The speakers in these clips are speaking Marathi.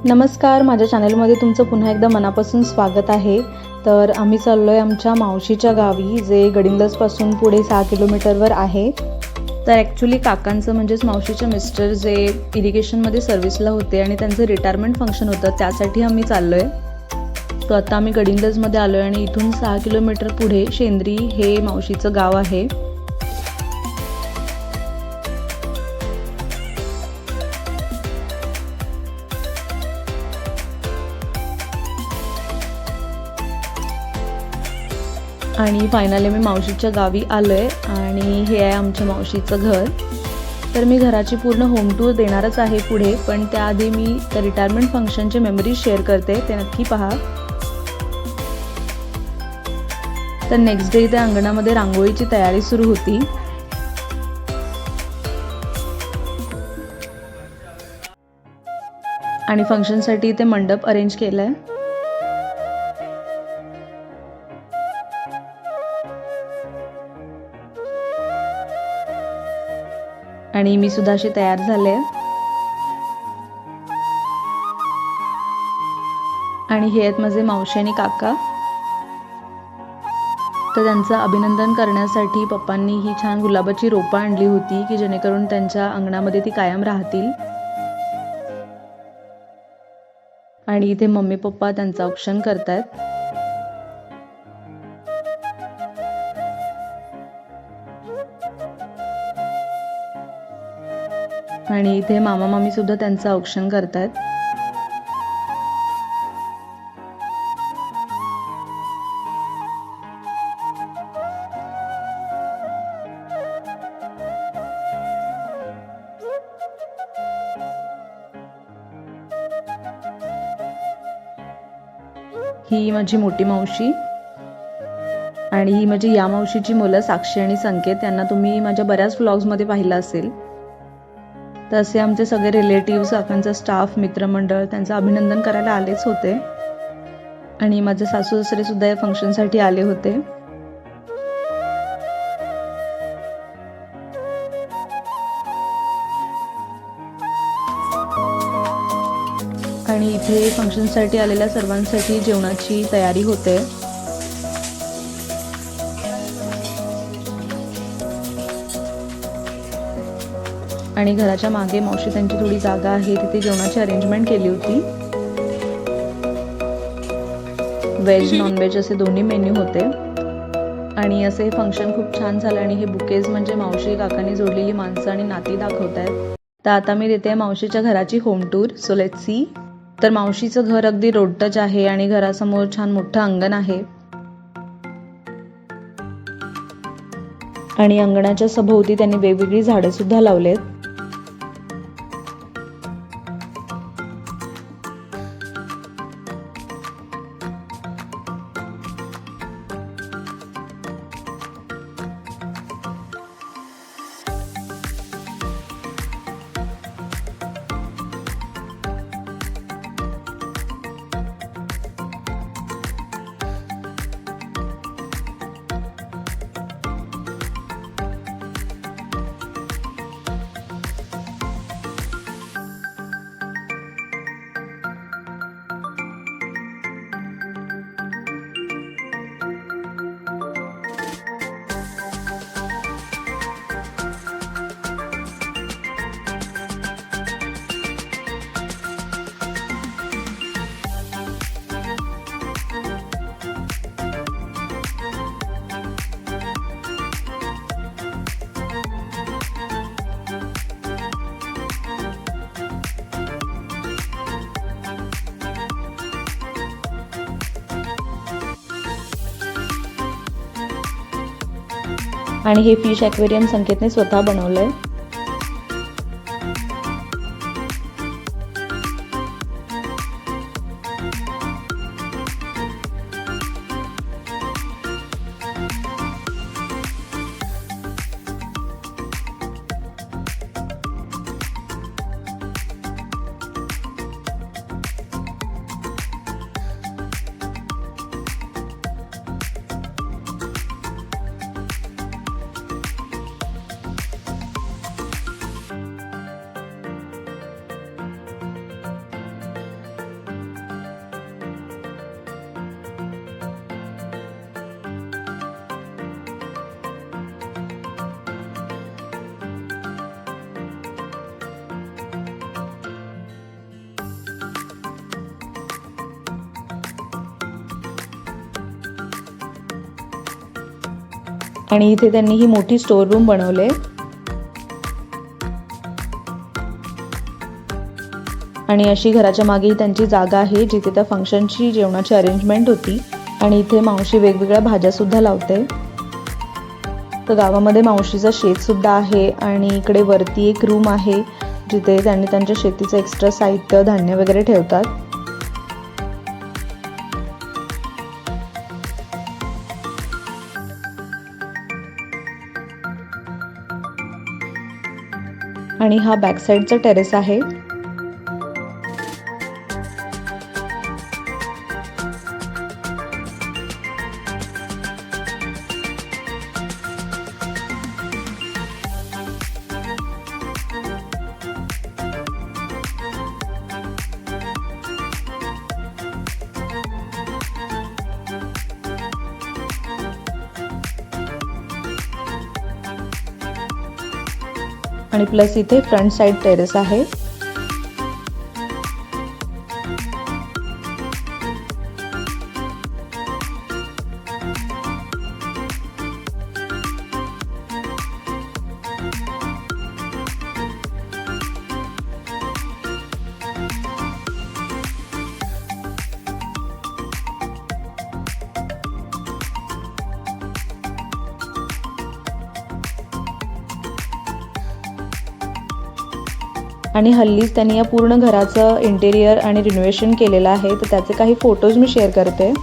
नमस्कार, माझ्या चॅनलमध्ये तुमचं पुन्हा एकदा मनापासून स्वागत आहे। तर आम्ही चाललोय आमच्या मावशीच्या गावी, जे गडिंग्लजपासून पुढे 6 किलोमीटरवर आहे। तर ॲक्च्युली काकांचं म्हणजेच मावशीचे मिस्टर जे इरिगेशनमध्ये सर्व्हिसला होते आणि त्यांचं रिटायरमेंट फंक्शन होतं, त्यासाठी आम्ही चाललोय। तर आता आम्ही गडिंग्लजमध्ये आलोय आणि इथून 6 किलोमीटर पुढे शेंद्री हे मावशीचं गाव आहे। आणि फायनली मी मावशीच्या गावी आलोय आणि हे आहे आमच्या मावशीचं घर। तर मी घराची पूर्ण होम टूर देणारच आहे पुढे, पण त्याआधी मी रिटायरमेंट फंक्शनचे मेमरीज शेअर करते, ते नक्की पहा। तर नेक्स्ट डे इथे अंगणामध्ये रांगोळीची तयारी सुरू होती आणि फंक्शनसाठी इथे मंडप अरेंज केलाय। आणि मी सुद्धा अशी तयार झाले आणि हे आहेत माझे मावशी आणि काका। तर त्यांचं अभिनंदन करण्यासाठी पप्पांनी ही छान गुलाबाची रोपं आणली होती की जेणेकरून त्यांच्या अंगणामध्ये ती कायम राहतील। आणि इथे मम्मी पप्पा त्यांचं औक्षण करतायत। आणि इथे मामा मामी सुद्धा त्यांचं औक्षण करतायत। ही माझी मोठी मावशी आणि ही माझी या मावशीची मुलं साक्षी आणि संकेत, यांना तुम्ही माझ्या बऱ्याच व्लॉग्समध्ये पाहिलं असेल। तर असे आमचे सगळे रिलेटिव्स, काकांचा स्टाफ, मित्रमंडळ त्यांचं अभिनंदन करायला आलेच होते आणि माझे सासू सासरे सुद्धा या फंक्शनसाठी आले होते। आणि इथे फंक्शनसाठी आलेल्या सर्वांसाठी जेवणाची तयारी होते। आणि घराच्या मागे मावशी त्यांची थोडी जागा आहे, तिथे जेवणाची अरेंजमेंट केली होती। व्हेज नॉन व्हेज असे दोन्ही मेन्यू होते आणि असे फंक्शन खूप छान झालं। आणि हे बुकेज म्हणजे मावशी काकांनी जोडलेली माणसं आणि नाती दाखवत आहेत। तर आता मी देते मावशीच्या घराची home tour, so let's see. तर मावशीचं घर अगदी रोड टच आहे आणि घरासमोर छान मोठं अंगण आहे आणि अंगणाच्या सभोवती त्यांनी वेगवेगळी झाडं सुद्धा लावलेत। आणि हे फिश ॲक्वेरियम संकेतने स्वतः बनवलंय। आणि इथे त्यांनी ही मोठी स्टोर रूम बनवले आणि अशी घराच्या मागे त्यांची जागा आहे जिथे त्या फंक्शनची जेवणाची अरेंजमेंट होती. आणि इथे मावशी वेगवेगळ्या भाज्या सुद्धा लावते. तर गावामध्ये मावशीचा शेत सुद्धा आहे आणि इकडे वरती एक रूम आहे जिथे त्यांनी त्यांच्या शेतीचं एक्स्ट्रा साहित्य धान्य वगैरे ठेवतात. आणि हा बॅक साइडचा टेरेस आहे. आणि प्लस इथे फ्रंट साइड टेरेस आहे. आणि हल्लीच त्यांनी या पूर्ण घराचं इंटेरियर आणि रिनोव्हेशन केलेलं आहे, तर त्याचे काही फोटोज मी शेअर करते.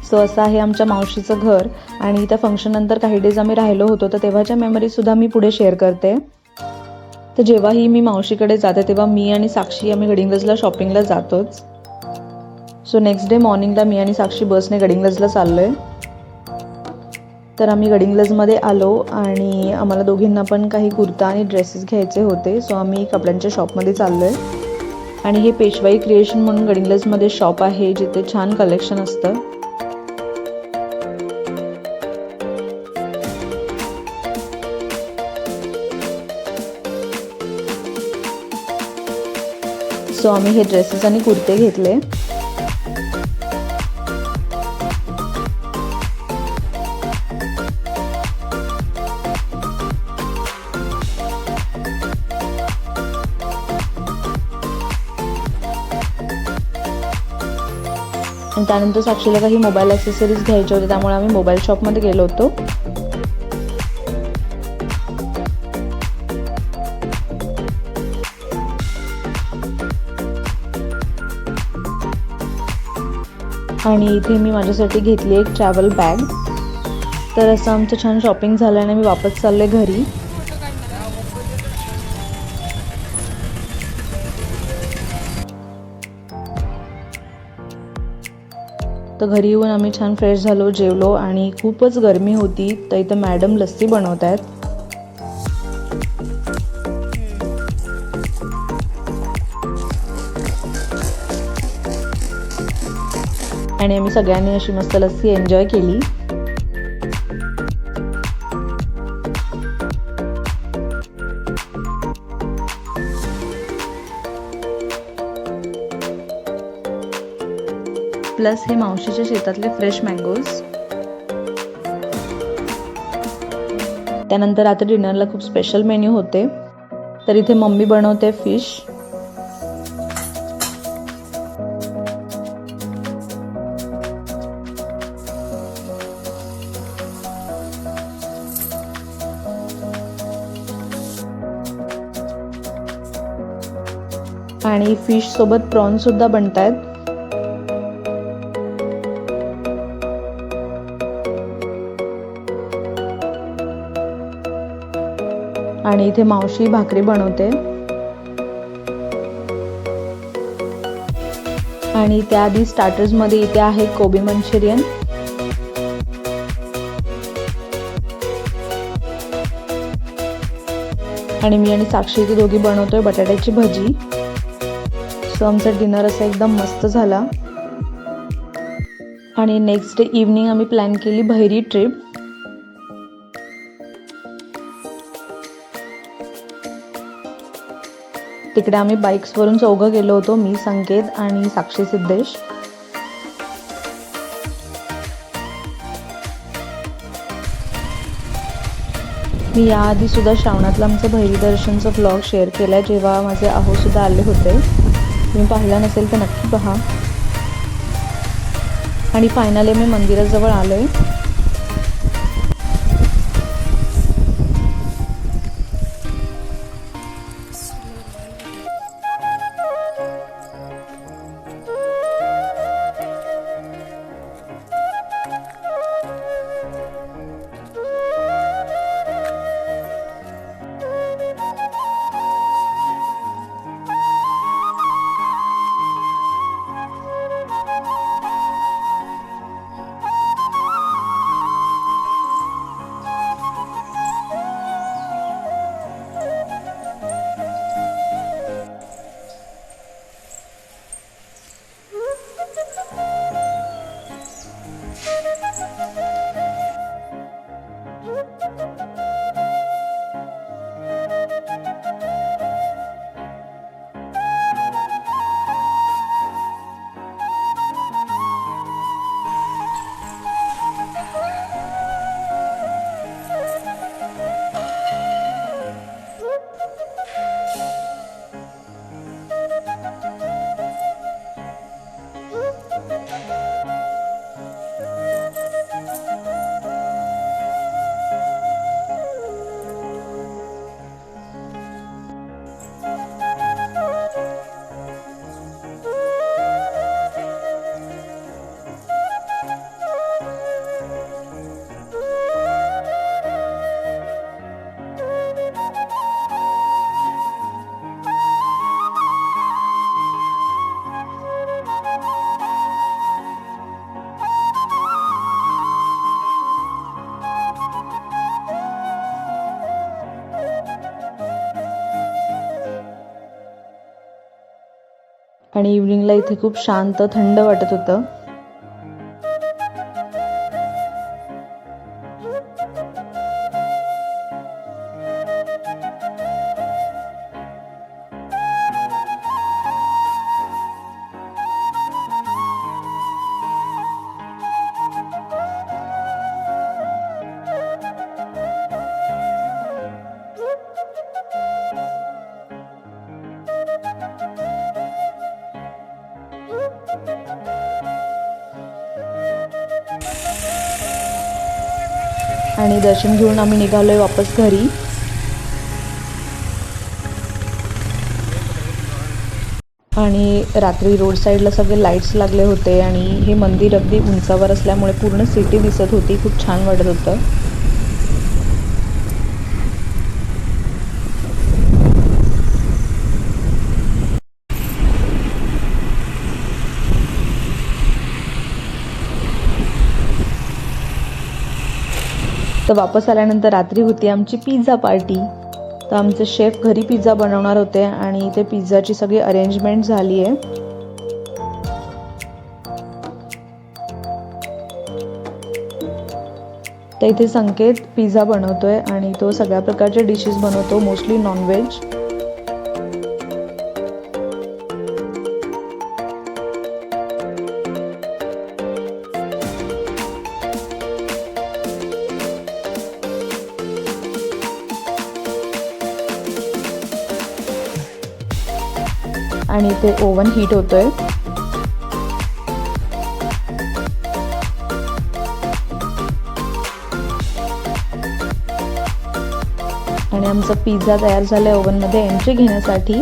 सो असं आहे आमच्या मावशीचं घर. आणि त्या फंक्शन नंतर काही डेज आम्ही राहिलो होतो, तर तेव्हाच्या मेमरी सुद्धा मी पुढे शेअर करते. तर जेव्हाही मी मावशीकडे जाते तेव्हा मी आणि साक्षी आम्ही गडिंग्लजला शॉपिंगला जातोच. सो नेक्स्ट डे मॉर्निंगला मी आणि साक्षी बसने गडिंग्लजला चाललोय. तर आम्ही गडिंग्लजमध्ये आलो आणि आम्हाला दोघींना पण काही कुर्ता आणि ड्रेसेस घ्यायचे होते. सो आम्ही कपड्यांच्या शॉपमध्ये चाललोय. आणि हे पेशवाई क्रिएशन म्हणून गडिंग्लजमध्ये शॉप आहे जिथे छान कलेक्शन असतं. सो आम्ही हे ड्रेसेस आणि कुर्ते घेतले. आणि त्यानंतर साक्षीला काही मोबाईल ॲक्सेसरीज घ्यायचे होते, त्यामुळे आम्ही मोबाईल शॉपमध्ये गेलो होतो. आणि इथे मी माझ्यासाठी घेतली एक ट्रॅव्हल बॅग. तर असं आमचं छान शॉपिंग झालं आणि मी वापस चालले घरी. तर घरी येऊन आम्ही छान फ्रेश झालो, जेवलो आणि खूपच गरमी होती. तर इथं मॅडम लस्सी बनवत आहेत. आणि आम्ही सगळ्यांनी अशी मस्त लस्सी एन्जॉय केली. प्लस हे मावशीच्या शेतातले फ्रेश मँगोज. त्यानंतर आता डिनरला खूप स्पेशल मेन्यू होते. तर इथे मम्मी बनवते फिश. आणि फिश सोबत प्रॉन्स सुद्धा बनतायत. आणि इथे मावशी भाकरी बनवते. आणि त्याआधी स्टार्टर्समध्ये इथे आहे कोबी मंचुरियन, आणि मी आणि साक्षी इथे दोघी बनवतोय बटाट्याची भजी. सो आमचा डिनर असा एकदम मस्त झाला. आणि नेक्स्ट डे इव्हनिंग आम्ही प्लॅन केली बहिरी ट्रिप. तिकडे आम्ही बाईक्सवरून चौघं गेलो होतो, मी, संकेत आणि साक्षी सिद्धेश. मी याआधी सुद्धा श्रावणातलं आमचं भैरी दर्शनचं व्लॉग शेअर केलाय, जेव्हा माझे आहो सुद्धा आले होते. तुम्ही पाहिला नसेल तर नक्की पहा. आणि फायनली मी मंदिराजवळ आलोय. आणि इव्हनिंगला इथे खूप शांत थंड वाटत होतं. आणि दर्शन घेऊन आम्ही निघालोय वापस घरी. आणि रात्री रोड साईडला सगळे लाईट्स लागले होते आणि हे मंदिर अगदी उंचावर असल्यामुळे पूर्ण सिटी दिसत होती. खूप छान वाटत होतं. तर वापस आल्यानंतर रात्री होती आमची पिझ्झा पार्टी. तर आमचे शेफ घरी पिझ्झा बनवणार होते आणि इथे पिझ्झाची सगळी अरेंजमेंट झाली आहे. तर इथे संकेत पिझ्झा बनवतोय आणि तो सगळ्या प्रकारचे डिशेस बनवतो, मोस्टली नॉनव्हेज. आणि इथे ओव्हन हीट होतोय. आणि आमचा पिझ्झा तयार झालाय ओव्हन मध्ये एंट्री घेण्यासाठी.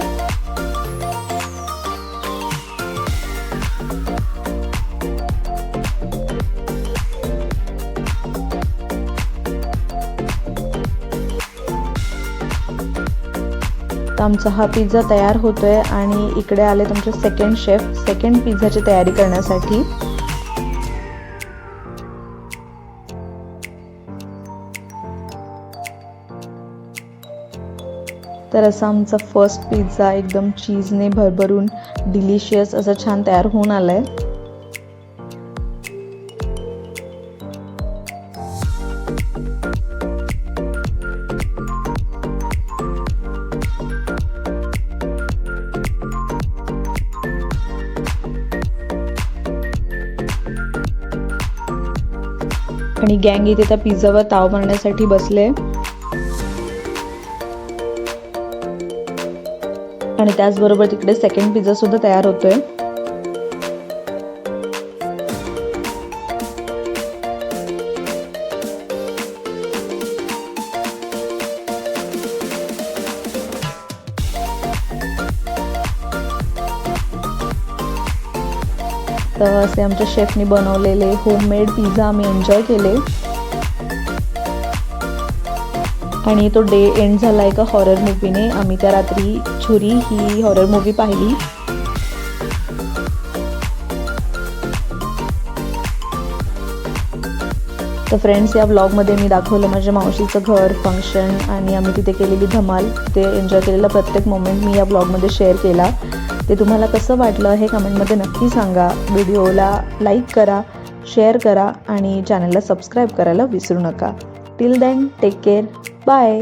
तर आमचा हा पिझ्झा तयार होतोय आणि इकडे आले तुमचे सेकंड शेफ सेकंड पिझ्झाची तयारी करण्यासाठी. तर असा आमचा फर्स्ट पिझ्झा एकदम चीजने भरभरून डिलिशियस असं छान तयार होऊन आलाय. आणि गँग इथे त्या पिझ्झावर ताव मारण्यासाठी बसले आणि त्याचबरोबर तिकडे सेकंड पिझ्झा सुद्धा तयार होतोय. तर असे आमच्या शेफनी बनवलेले होममेड पिझ्झा आम्ही एन्जॉय केले. आणि तो डे एंड झाला एका हॉरर मूवीने. आम्ही त्या रात्री छुरी ही हॉरर मूवी पाहिली. तर फ्रेंड्स, या ब्लॉगमध्ये मी दाखवलं माझ्या मावशीचं घर, फंक्शन आणि आम्ही तिथे केलेली धमाल, ते एन्जॉय केलेला प्रत्येक मोमेंट मी या ब्लॉगमध्ये शेअर केला. ते तुम्हाला कसं वाटलं हे कमेंटमध्ये नक्की सांगा. व्हिडिओला लाईक करा, शेअर करा आणि चॅनलला सबस्क्राईब करायला विसरू नका. Till then take care. Bye.